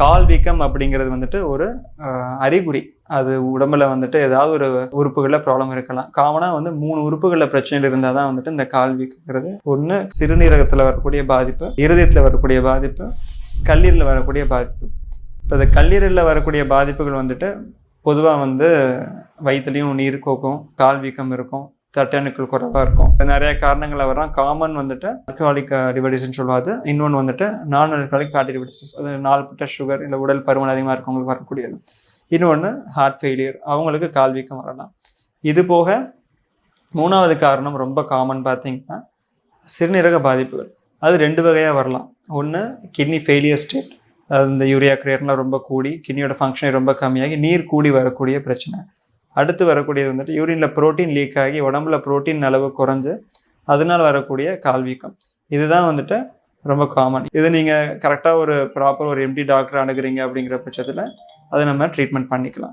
கால் வீக்கம் அப்படிங்கிறது வந்துட்டு ஒரு அறிகுறி. அது உடம்புல வந்துட்டு ஏதாவது ஒரு உறுப்புகளில் ப்ராப்ளம் இருக்கலாம். காமனாக வந்து 3 உறுப்புகளில் பிரச்சனைகள் இருந்தால் தான் வந்துட்டு இந்த கால் வீக்கங்கிறது. ஒன்று சிறுநீரகத்தில் வரக்கூடிய பாதிப்பு, இருதயத்தில் வரக்கூடிய பாதிப்பு, கல்லீரலில் வரக்கூடிய பாதிப்பு. இப்போ இந்த கல்லீரலில் வரக்கூடிய பாதிப்புகள் வந்துட்டு பொதுவாக வந்து வயிற்றுலையும் நீர் கோக்கும், கால் வீக்கம் இருக்கும், தட்டணுக்கள் குறைவாக இருக்கும். நிறைய காரணங்களை வரலாம். காமன் வந்துட்டு ஆல்கஹாலிக் liver disease சொல்லுவாது. இன்னொன்று வந்துட்டு நான் ஆல்கஹாலிக் ஃபேட்டி liver disease, அது நாள்பட்ட சுகர் இல்லை உடல் பருமன் அதிகமாக இருக்கவங்களுக்கு வரக்கூடியது. இன்னொன்று ஹார்ட் ஃபெயிலியர், அவங்களுக்கு கால் வீக்கம் வரலாம். இது போக 3வது காரணம் ரொம்ப காமன் பார்த்தீங்கன்னா சிறுநீரக பாதிப்புகள். அது 2 வகையாக வரலாம். ஒன்று கிட்னி ஃபெயிலியர் ஸ்டேட், அது இந்த யூரியா கிரியேட்லாம் ரொம்ப கூடி கிட்னியோட ஃபங்க்ஷனை ரொம்ப கம்மியாகி நீர் கூடி வரக்கூடிய பிரச்சனை. அடுத்து வரக்கூடியது வந்துட்டு யூரினில் ப்ரோட்டீன் லீக் ஆகி உடம்புல ப்ரோட்டீன் அளவு குறைஞ்சு அதனால் வரக்கூடிய கால் வீக்கம். இதுதான் வந்துட்டு ரொம்ப காமன். இது நீங்கள் கரெக்டாக ஒரு ப்ராப்பர் ஒரு எம்டி டாக்டர் அணுகுறீங்க அப்படிங்கிற பட்சத்தில் அதை நம்ம ட்ரீட்மெண்ட் பண்ணிக்கலாம்.